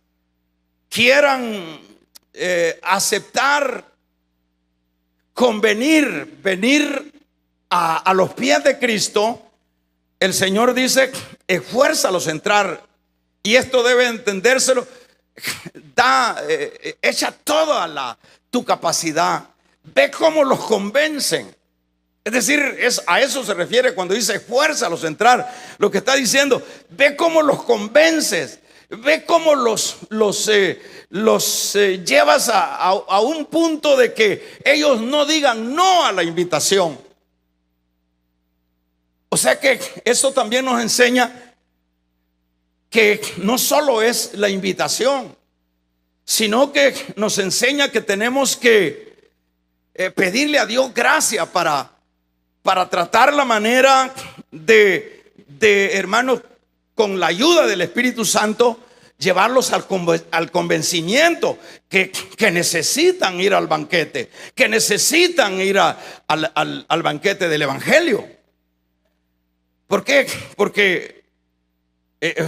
quieran aceptar, venir a los pies de Cristo, el Señor dice, esfuérzalos a entrar. Y esto debe entendérselo, echa toda tu capacidad, ve cómo los convencen. Es decir, a eso se refiere cuando dice esfuérzalos a entrar. Lo que está diciendo, ve cómo los convences, ve cómo los llevas a un punto de que ellos no digan no a la invitación. O sea que eso también nos enseña que no solo es la invitación, sino que nos enseña que tenemos que pedirle a Dios gracia para tratar la manera de hermanos, con la ayuda del Espíritu Santo, llevarlos al convencimiento que necesitan ir al banquete, que necesitan ir al banquete del Evangelio. ¿Por qué? Porque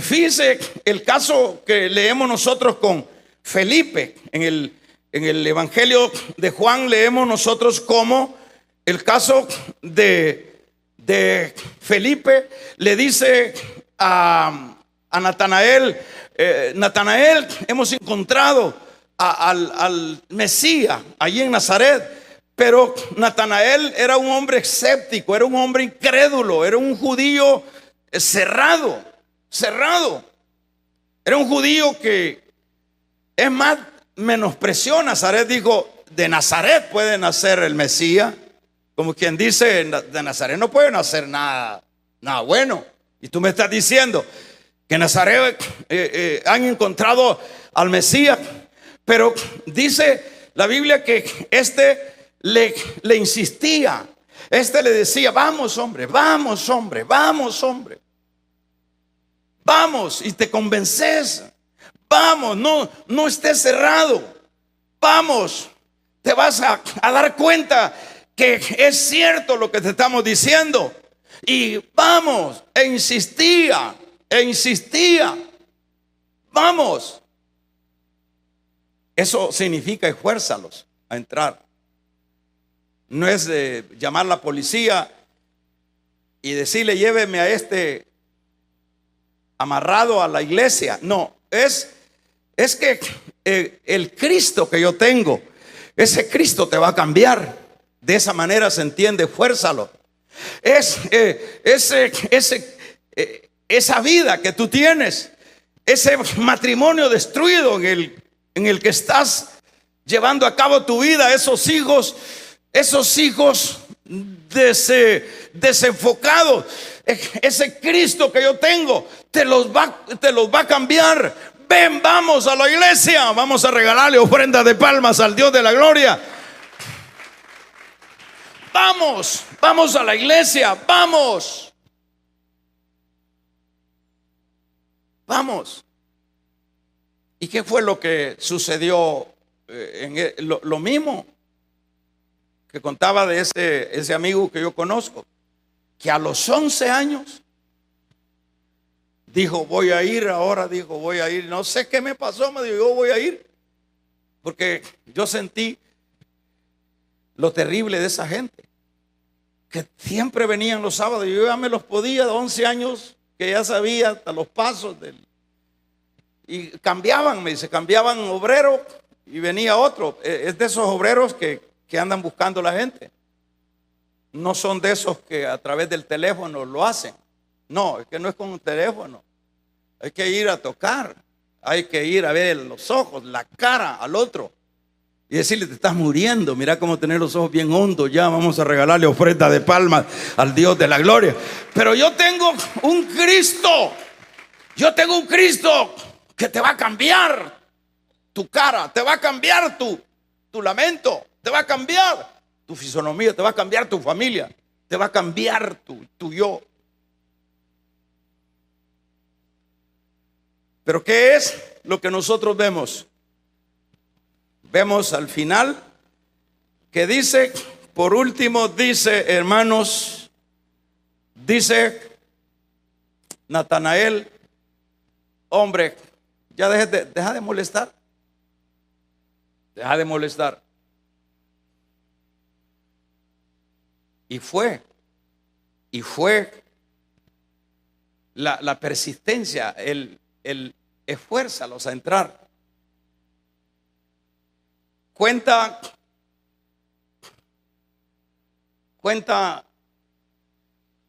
fíjese el caso que leemos nosotros con Felipe. En el Evangelio de Juan leemos nosotros como el caso de Felipe. Le dice a Natanael, Natanael, hemos encontrado al Mesías allí en Nazaret. Pero Natanael era un hombre escéptico, era un hombre incrédulo, era un judío cerrado. Era un judío que, es más, menospreció a Nazaret. Dijo, de Nazaret puede nacer el Mesías. Como quien dice, de Nazaret no puede nacer nada bueno. Y tú me estás diciendo que en Nazaret han encontrado al Mesías. Pero dice la Biblia que le insistía. Le decía, vamos hombre, vamos hombre, vamos hombre, vamos y te convences. Vamos, no estés cerrado. Vamos, te vas a dar cuenta que es cierto lo que te estamos diciendo. Y vamos, e insistía. Vamos. Eso significa esfuérzalos a entrar. No es de llamar a la policía y decirle, lléveme a amarrado a la iglesia. No, es es que el Cristo que yo tengo, ese Cristo te va a cambiar. De esa manera se entiende, fuérzalo. Esa vida que tú tienes, ese matrimonio destruido en el que estás llevando a cabo tu vida, esos hijos desenfocados, ese Cristo que yo tengo te los va a cambiar. Ven, vamos a la iglesia, vamos a regalarle ofrendas de palmas al Dios de la gloria. Vamos a la iglesia, vamos. ¿Y qué fue lo que sucedió? Lo mismo que contaba de ese amigo que yo conozco, que a los 11 años dijo, voy a ir, no sé qué me pasó, me dijo, yo voy a ir, porque yo sentí lo terrible de esa gente, que siempre venían los sábados, y yo ya me los podía, de 11 años, que ya sabía hasta los pasos y cambiaban, me dice, cambiaban obrero y venía otro. Es de esos obreros que andan buscando la gente. No son de esos que a través del teléfono lo hacen. No, es que no es con un teléfono. Hay que ir a tocar, hay que ir a ver los ojos, la cara al otro y decirle, te estás muriendo, mira cómo tener los ojos bien hondos, ya vamos a regalarle ofrenda de palmas al Dios de la gloria. Pero yo tengo un Cristo que te va a cambiar tu cara, te va a cambiar tu lamento, te va a cambiar tu fisonomía, te va a cambiar tu familia, te va a cambiar tu yo. Pero ¿qué es lo que nosotros vemos? Vemos al final que dice, por último, dice, hermanos, dice Natanael, hombre, ya deja de molestar. Deja de molestar. Y fue la persistencia, el esfuérzalos a entrar. Cuenta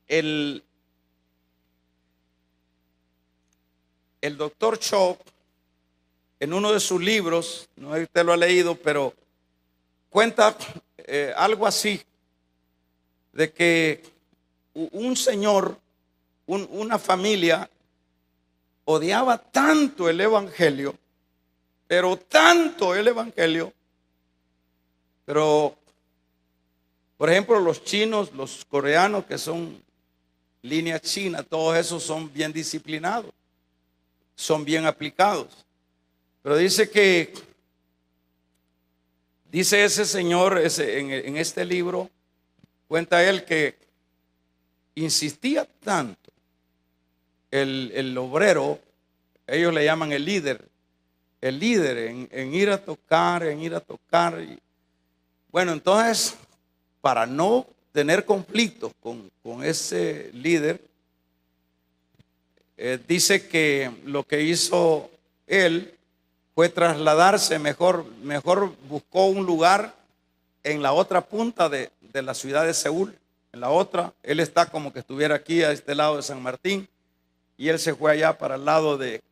el doctor Shaw en uno de sus libros, no sé si usted lo ha leído, pero cuenta algo así, de que un señor, una familia, odiaba tanto el evangelio, pero tanto el evangelio, pero por ejemplo los chinos, los coreanos, que son línea china, todos esos son bien disciplinados, son bien aplicados. Pero dice ese señor en este libro, cuenta él que insistía tanto el obrero, ellos le llaman el líder en ir a tocar, y bueno, entonces, para no tener conflictos con ese líder, dice que lo que hizo él fue trasladarse, mejor buscó un lugar en la otra punta de la ciudad de Seúl. En la otra, él está como que estuviera aquí a este lado de San Martín, y él se fue allá para el lado del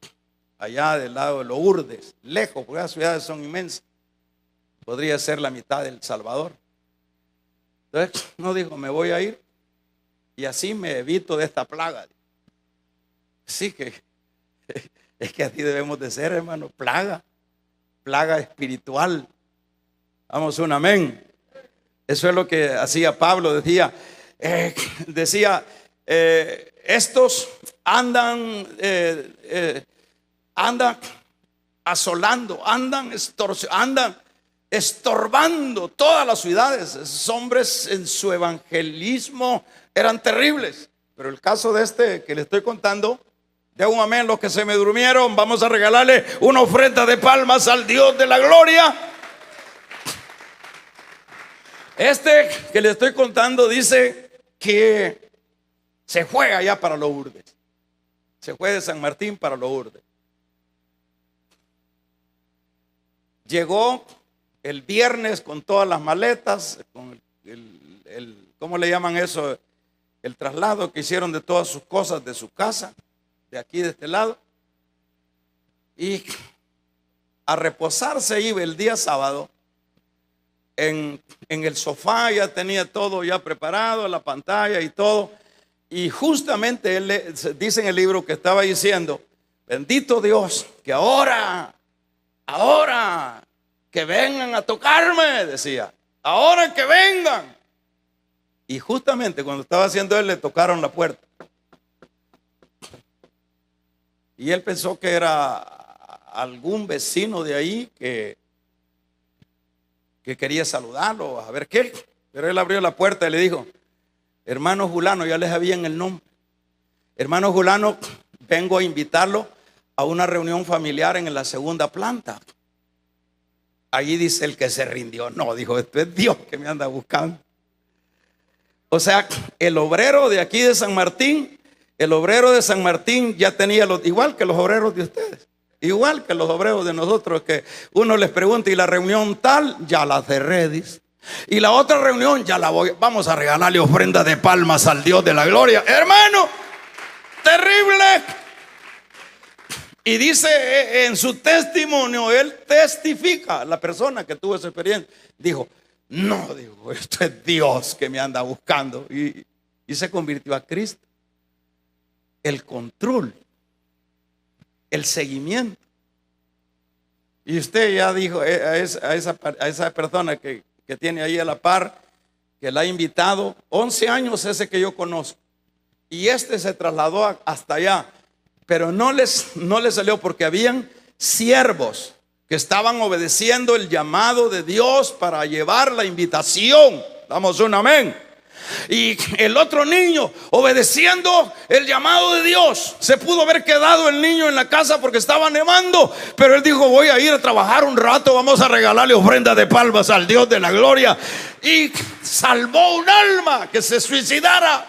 lado de Lourdes, lejos, porque las ciudades son inmensas. Podría ser la mitad del Salvador. Entonces, no dijo, me voy a ir y así me evito de esta plaga. Sí, que es que así debemos de ser, hermano, plaga espiritual. Vamos, un amén. Eso es lo que hacía Pablo, decía, estos andan asolando, andan estorbando todas las ciudades. Esos hombres en su evangelismo eran terribles. Pero el caso de este que le estoy contando, de un amén los que se me durmieron, vamos a regalarle una ofrenda de palmas al Dios de la gloria. Este que le estoy contando dice que se fue allá para Lourdes. Se fue de San Martín para Lourdes. Llegó el viernes con todas las maletas, con ¿cómo le llaman eso? El traslado que hicieron de todas sus cosas de su casa, de aquí de este lado. Y a reposarse iba el día sábado. En el sofá ya tenía todo ya preparado, la pantalla y todo. Y justamente él dice en el libro que estaba diciendo: bendito Dios, que ahora que vengan a tocarme, decía, ahora que vengan. Y justamente cuando estaba haciendo él, le tocaron la puerta. Y él pensó que era algún vecino de ahí que quería saludarlo, a ver qué. Pero él abrió la puerta y le dijo: hermano Julano, ya les habían el nombre. Hermano Julano, vengo a invitarlo a una reunión familiar en la segunda planta. Allí dice el que se rindió. No, dijo, esto es Dios que me anda buscando. O sea, el obrero de aquí de San Martín, ya tenía igual que los obreros de ustedes, igual que los obreros de nosotros, que uno les pregunta: y la reunión tal, ya la cerré, dice. Y la otra reunión, ya la vamos a regalarle ofrenda de palmas al Dios de la gloria. Hermano, terrible. Y dice en su testimonio, él testifica, la persona que tuvo esa experiencia, dijo: no, digo, esto es Dios que me anda buscando. Y se convirtió a Cristo. El control, el seguimiento. Y usted ya dijo a esa persona que tiene ahí a la par, que la ha invitado, 11 años ese que yo conozco. Y se trasladó hasta allá. Pero no les salió, porque habían siervos que estaban obedeciendo el llamado de Dios para llevar la invitación. Damos un amén. Y el otro niño, obedeciendo el llamado de Dios, se pudo haber quedado el niño en la casa porque estaba nevando, pero él dijo: voy a ir a trabajar un rato, vamos a regalarle ofrenda de palmas al Dios de la gloria. Y salvó un alma que se suicidara.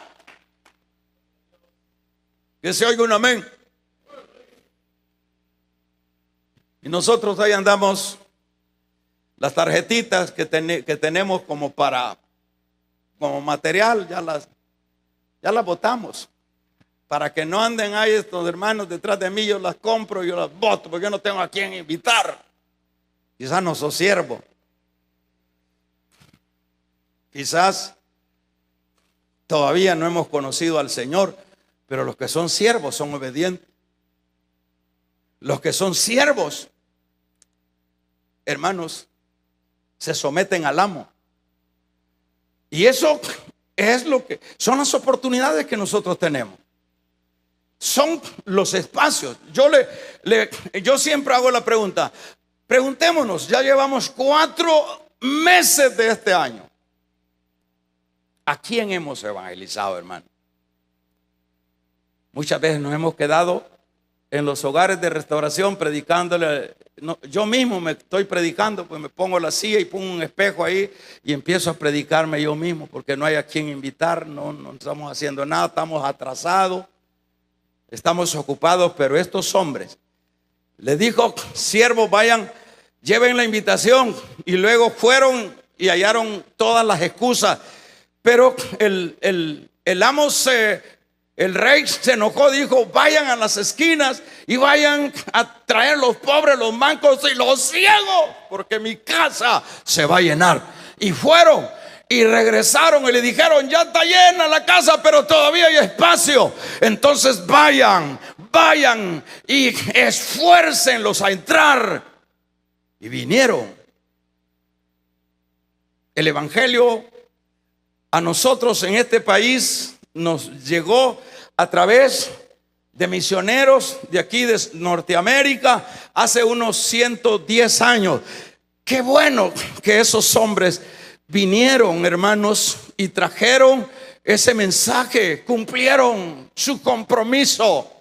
Que se oiga un amén. Y nosotros ahí andamos, las tarjetitas que tenemos como material, ya las botamos. Para que no anden ahí estos hermanos detrás de mí, yo las compro, yo las boto, porque yo no tengo a quién invitar. Quizás no sos siervo. Quizás todavía no hemos conocido al Señor, pero los que son siervos son obedientes. Los que son siervos, hermanos, se someten al amo. Y eso es lo que son las oportunidades que nosotros tenemos. Son los espacios. Yo siempre hago la pregunta. Preguntémonos, ya llevamos 4 meses de este año. ¿A quién hemos evangelizado, hermano? Muchas veces nos hemos quedado en los hogares de restauración predicándole. No, yo mismo me estoy predicando, pues me pongo la silla y pongo un espejo ahí y empiezo a predicarme yo mismo, porque no hay a quien invitar, no estamos haciendo nada, estamos atrasados, estamos ocupados. Pero estos hombres, les dijo: siervos, vayan, lleven la invitación. Y luego fueron y hallaron todas las excusas. Pero el amo el rey se enojó, dijo: vayan a las esquinas y vayan a traer los pobres, los mancos y los ciegos, porque mi casa se va a llenar. Y fueron y regresaron y le dijeron: ya está llena la casa, pero todavía hay espacio. Entonces vayan y esfuércenlos a entrar. Y vinieron. El evangelio a nosotros en este país nos llegó a través de misioneros de aquí de Norteamérica hace unos 110 años. Qué bueno que esos hombres vinieron, hermanos, y trajeron ese mensaje, cumplieron su compromiso.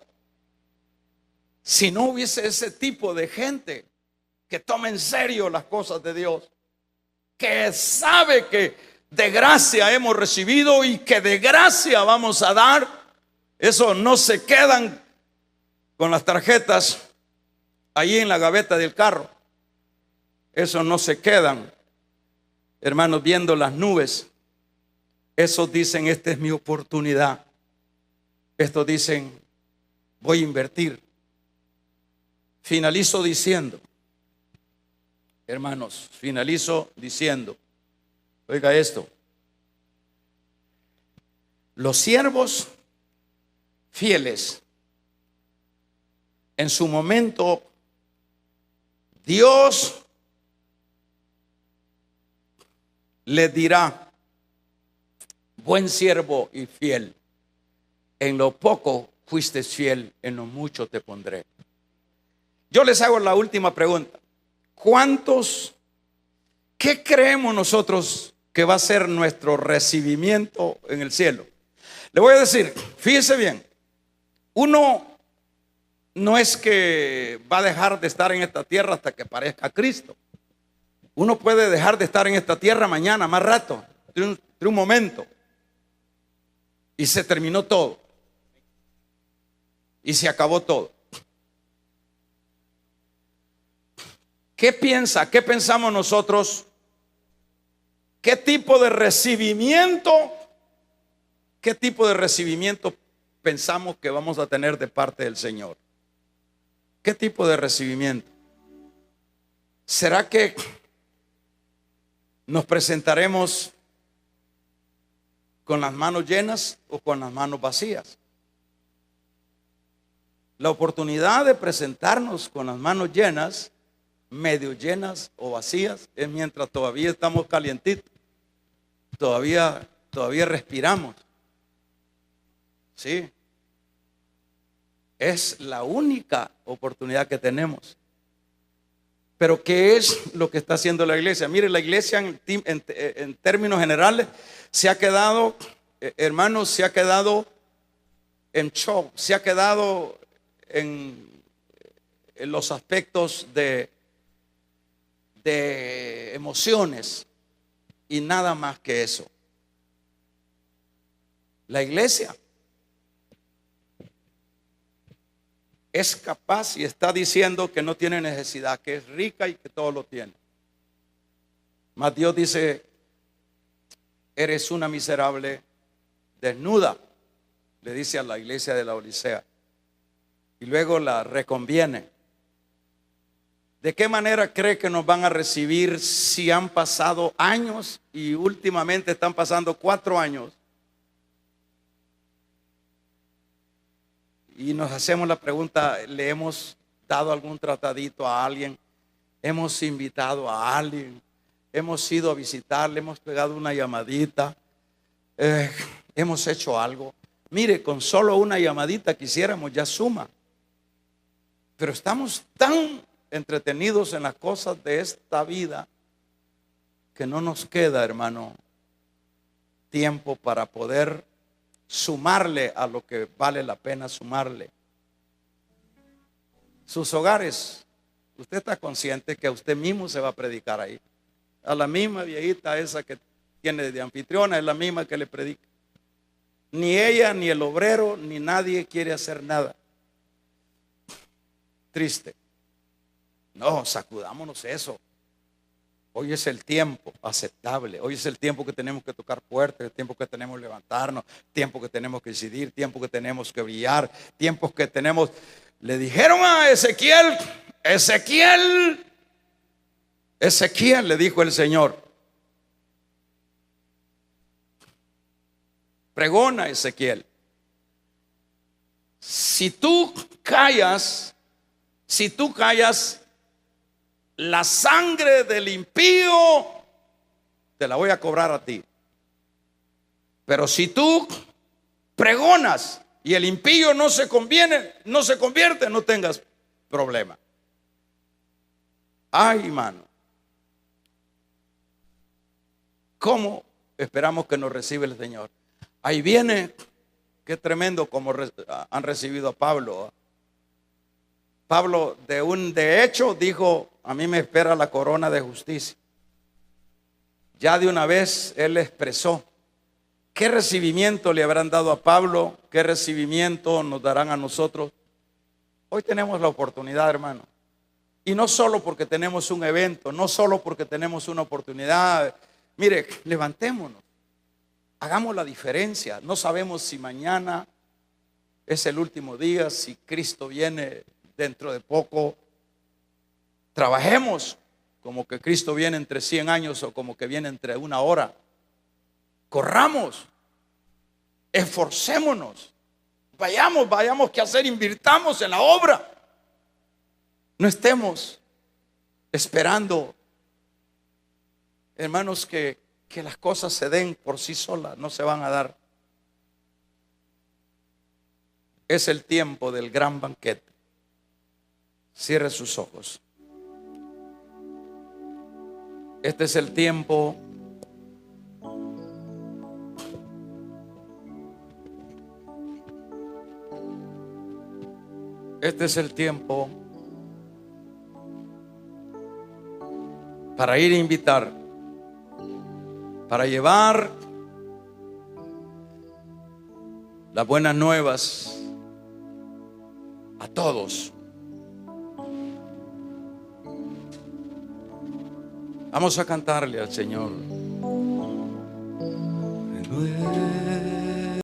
Si no hubiese ese tipo de gente que toma en serio las cosas de Dios, que sabe que de gracia hemos recibido y que de gracia vamos a dar, eso no se quedan con las tarjetas ahí en la gaveta del carro. esos no se quedan, hermanos, viendo las nubes. Esos dicen, esta es mi oportunidad. Estos dicen, voy a invertir. Finalizo diciendo, hermanos, oiga esto: los siervos fieles, en su momento, Dios les dirá, buen siervo y fiel, en lo poco fuiste fiel, en lo mucho te pondré. Yo les hago la última pregunta: ¿qué creemos nosotros que va a ser nuestro recibimiento en el cielo? Le voy a decir, fíjese bien, uno no es que va a dejar de estar en esta tierra hasta que aparezca Cristo. Uno puede dejar de estar en esta tierra mañana, más rato, de un momento, y se terminó todo, y se acabó todo. ¿Qué pensamos nosotros? ¿Qué tipo de recibimiento pensamos que vamos a tener de parte del Señor? ¿Qué tipo de recibimiento? ¿Será que nos presentaremos con las manos llenas o con las manos vacías? La oportunidad de presentarnos con las manos llenas, medio llenas o vacías, es mientras todavía estamos calientitos, todavía respiramos. Sí, es la única oportunidad que tenemos. Pero ¿qué es lo que está haciendo la iglesia? Mire, la iglesia en términos generales se ha quedado, hermanos, se ha quedado en shock, se ha quedado en los aspectos de emociones y nada más que eso. La iglesia es capaz y está diciendo que no tiene necesidad, que es rica y que todo lo tiene. Mas Dios dice, eres una miserable desnuda, le dice a la iglesia de la Odisea, y luego la reconviene. ¿De qué manera cree que nos van a recibir si han pasado años y últimamente están pasando 4 años? Y nos hacemos la pregunta, ¿le hemos dado algún tratadito a alguien? ¿Hemos invitado a alguien? ¿Hemos ido a visitarle? ¿Hemos pegado una llamadita? ¿Hemos hecho algo? Mire, con solo una llamadita quisiéramos, ya suma. Pero estamos tan entretenidos en las cosas de esta vida que no nos queda, hermano, tiempo para poder sumarle a lo que vale la pena sumarle. Sus hogares, usted está consciente que a usted mismo se va a predicar ahí. A la misma viejita esa que tiene de anfitriona, es la misma que le predica. Ni ella, ni el obrero, ni nadie quiere hacer nada. Triste. No, sacudámonos eso. Hoy es el tiempo aceptable. Hoy es el tiempo que tenemos que tocar puertas, el tiempo que tenemos que levantarnos, tiempo que tenemos que decidir, tiempo que tenemos que brillar, tiempos que tenemos. Le dijeron a Ezequiel, le dijo el Señor, pregona, Ezequiel, si tú callas, la sangre del impío te la voy a cobrar a ti. Pero si tú pregonas y el impío no se convierte, no tengas problema. Ay, hermano, ¿cómo esperamos que nos reciba el Señor? Ahí viene, qué tremendo como han recibido a Pablo. Pablo de hecho dijo, a mí me espera la corona de justicia. Ya de una vez él expresó. ¿Qué recibimiento le habrán dado a Pablo? ¿Qué recibimiento nos darán a nosotros? Hoy tenemos la oportunidad, hermano. Y no solo porque tenemos un evento, no solo porque tenemos una oportunidad. Mire, levantémonos, hagamos la diferencia. No sabemos si mañana es el último día, si Cristo viene dentro de poco. Trabajemos como que Cristo viene entre 100 años o como que viene entre una hora. Corramos, esforcémonos, vayamos que hacer, invirtamos en la obra. No estemos esperando, hermanos, que las cosas se den por sí solas. No se van a dar. Es el tiempo del gran banquete. Cierre sus ojos. Este es el tiempo para ir a invitar, para llevar las buenas nuevas a todos. Vamos a cantarle al Señor. Renueva